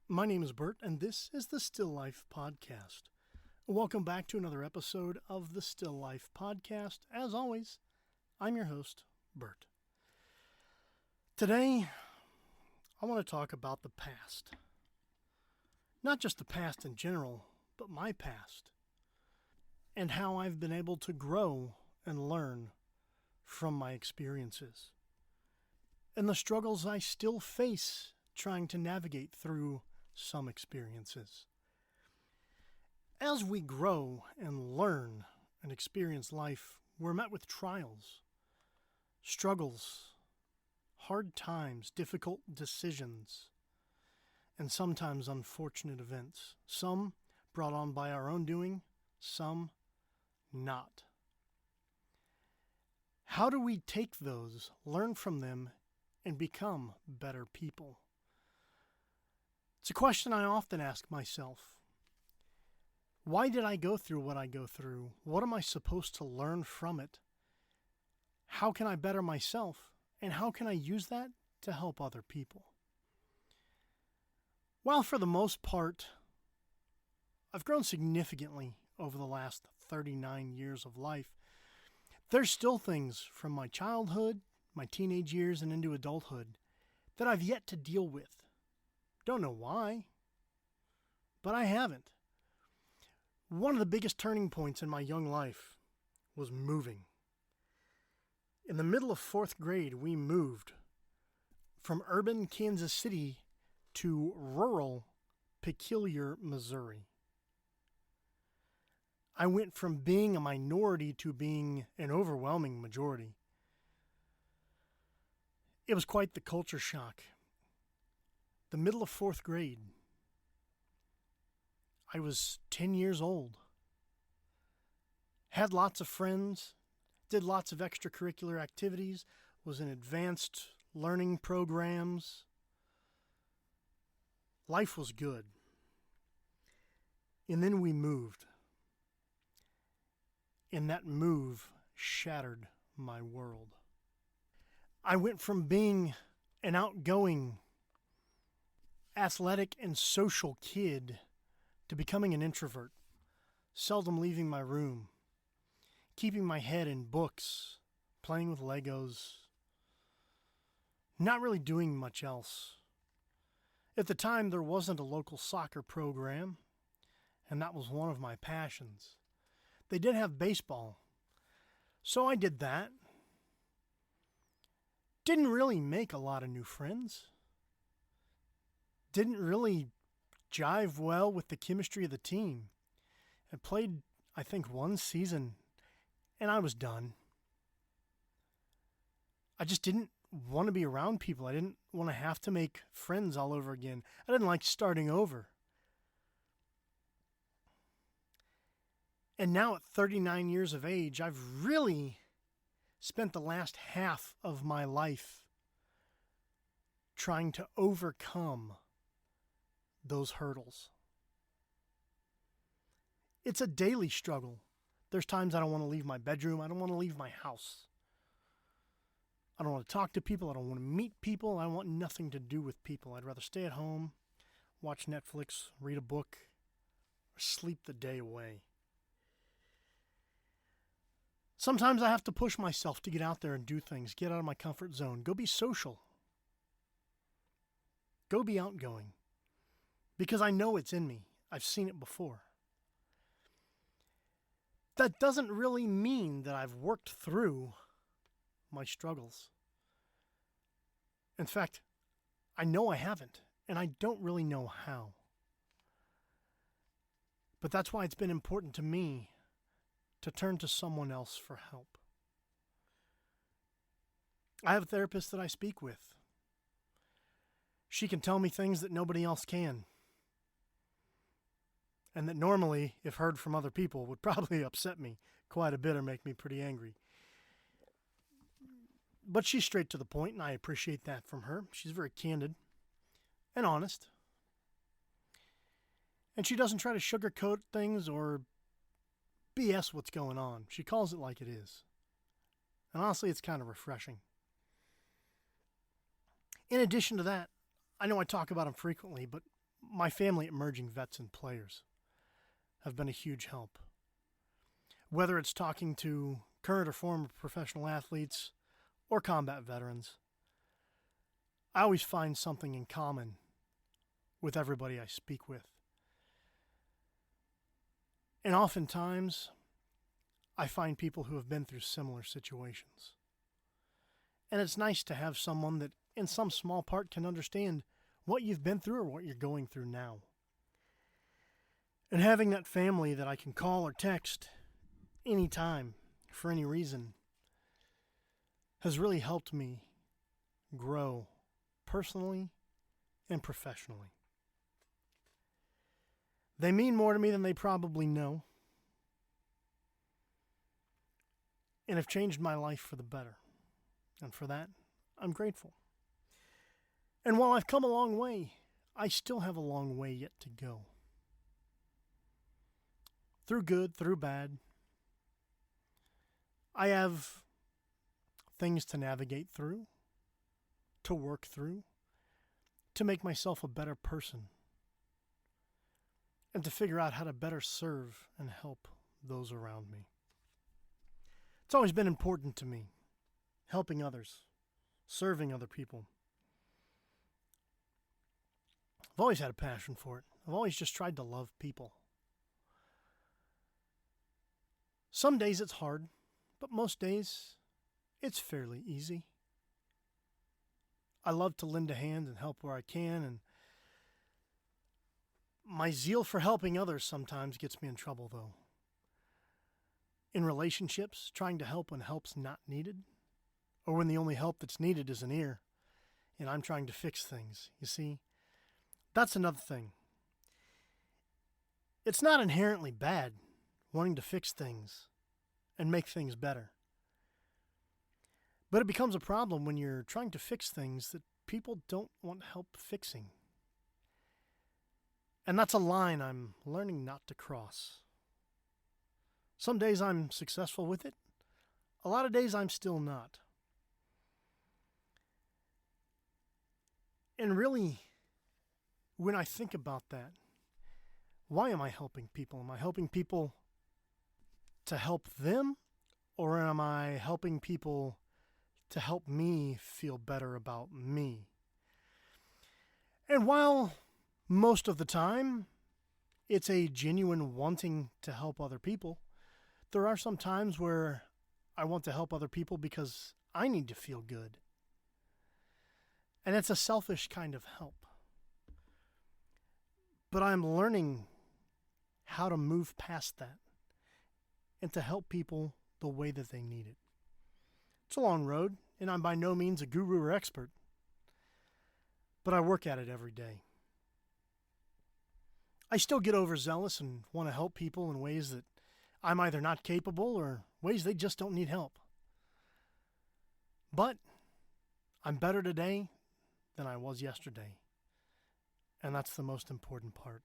My name is Bert, and this is the Still Life Podcast. Welcome back to another episode of the Still Life Podcast. As always, I'm your host, Bert. Today, I want to talk about the past. Not just the past in general, but my past. And how I've been able to grow and learn from my experiences. And the struggles I still face trying to navigate through some experiences. As we grow and learn and experience life, we're met with trials, struggles, hard times, difficult decisions, and sometimes unfortunate events. Some brought on by our own doing, some not. How do we take those, learn from them, and become better people? It's a question I often ask myself. Why did I go through what I go through? What am I supposed to learn from it? How can I better myself? And how can I use that to help other people? While for the most part, I've grown significantly over the last 39 years of life, there's still things from my childhood, my teenage years, and into adulthood that I've yet to deal with. Don't know why, but I haven't. One of the biggest turning points in my young life was moving. In the middle of 4th grade, we moved from urban Kansas City to rural Peculiar, Missouri. I went from being a minority to being an overwhelming majority. It was quite the culture shock. The middle of 4th grade. I was 10 years old. Had lots of friends, did lots of extracurricular activities, was in advanced learning programs. Life was good. And then we moved. And that move shattered my world. I went from being an outgoing, athletic and social kid to becoming an introvert, seldom leaving my room, keeping my head in books, playing with Legos, not really doing much else. At the time, there wasn't a local soccer program, and that was one of my passions. They did have baseball, so I did that. Didn't really make a lot of new friends. Didn't really jive well with the chemistry of the team. I played, I think, one season, and I was done. I just didn't want to be around people. I didn't want to have to make friends all over again. I didn't like starting over. And now at 39 years of age, I've really spent the last half of my life trying to overcome those hurdles. It's a daily struggle. There's times I don't want to leave my bedroom. I don't want to leave my house. I don't want to talk to people. I don't want to meet people. I want nothing to do with people. I'd rather stay at home, watch Netflix, read a book, or sleep the day away. Sometimes I have to push myself to get out there and do things, get out of my comfort zone, go be social, go be outgoing. Because I know it's in me. I've seen it before. That doesn't really mean that I've worked through my struggles. In fact, I know I haven't, and I don't really know how. But that's why it's been important to me to turn to someone else for help. I have a therapist that I speak with. She can tell me things that nobody else can. And that normally, if heard from other people, would probably upset me quite a bit or make me pretty angry. But she's straight to the point, and I appreciate that from her. She's very candid and honest. And she doesn't try to sugarcoat things or BS what's going on. She calls it like it is. And honestly, it's kind of refreshing. In addition to that, I know I talk about them frequently, but my family at Emerging Vets and Players have been a huge help. Whether it's talking to current or former professional athletes or combat veterans, I always find something in common with everybody I speak with. And oftentimes, I find people who have been through similar situations. And it's nice to have someone that, in some small part, can understand what you've been through or what you're going through now. And having that family that I can call or text anytime, for any reason, has really helped me grow personally and professionally. They mean more to me than they probably know, and have changed my life for the better. And for that, I'm grateful. And while I've come a long way, I still have a long way yet to go. Through good, through bad, I have things to navigate through, to work through, to make myself a better person, and to figure out how to better serve and help those around me. It's always been important to me, helping others, serving other people. I've always had a passion for it. I've always just tried to love people. Some days it's hard, but most days it's fairly easy. I love to lend a hand and help where I can, and my zeal for helping others sometimes gets me in trouble, though. In relationships, trying to help when help's not needed, or when the only help that's needed is an ear, and I'm trying to fix things. You see, that's another thing. It's not inherently bad wanting to fix things and make things better. But it becomes a problem when you're trying to fix things that people don't want help fixing. And that's a line I'm learning not to cross. Some days I'm successful with it. A lot of days I'm still not. And really, when I think about that, why am I helping people? Am I helping people to help them? Or am I helping people to help me feel better about me? And while most of the time it's a genuine wanting to help other people, there are some times where I want to help other people because I need to feel good. And it's a selfish kind of help. But I'm learning how to move past that and to help people the way that they need it. It's a long road, and I'm by no means a guru or expert, but I work at it every day. I still get overzealous and want to help people in ways that I'm either not capable or ways they just don't need help. But I'm better today than I was yesterday, and that's the most important part.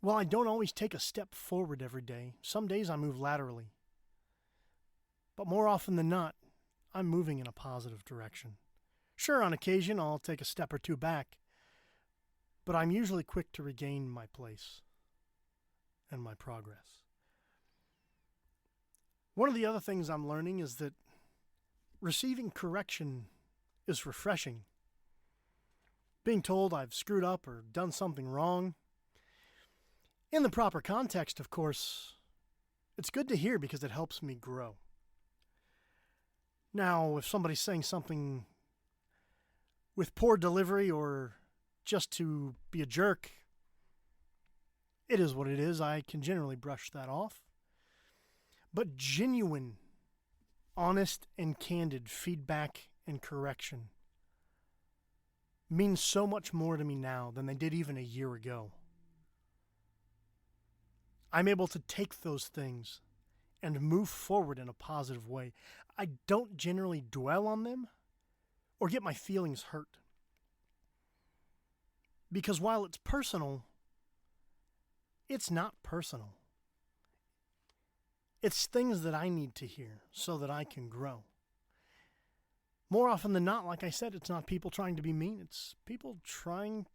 While I don't always take a step forward every day, some days I move laterally. But more often than not, I'm moving in a positive direction. Sure, on occasion I'll take a step or two back, but I'm usually quick to regain my place and my progress. One of the other things I'm learning is that receiving correction is refreshing. Being told I've screwed up or done something wrong, in the proper context, of course, it's good to hear because it helps me grow. Now, if somebody's saying something with poor delivery or just to be a jerk, it is what it is. I can generally brush that off. But genuine, honest, and candid feedback and correction means so much more to me now than they did even a year ago. I'm able to take those things and move forward in a positive way. I don't generally dwell on them or get my feelings hurt. Because while it's personal, it's not personal. It's things that I need to hear so that I can grow. More often than not, like I said, it's not people trying to be mean. It's people trying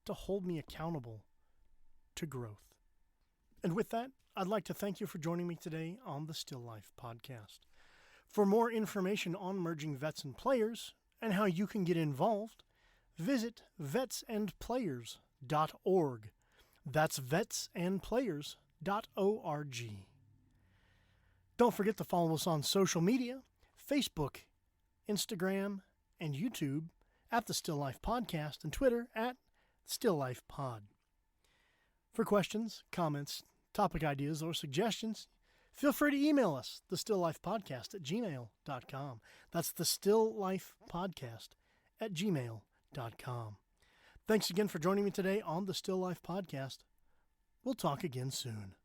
to hold me accountable to growth. And with that, I'd like to thank you for joining me today on the Still Life podcast. For more information on merging vets and players and how you can get involved, visit vetsandplayers.org. That's vetsandplayers.org. Don't forget to follow us on social media, Facebook, Instagram, and YouTube at the Still Life Podcast, and Twitter at Still Life Pod. For questions, comments, topic ideas, or suggestions, feel free to email us, thestilllifepodcast@gmail.com. That's thestilllifepodcast@gmail.com. Thanks again for joining me today on the Still Life Podcast. We'll talk again soon.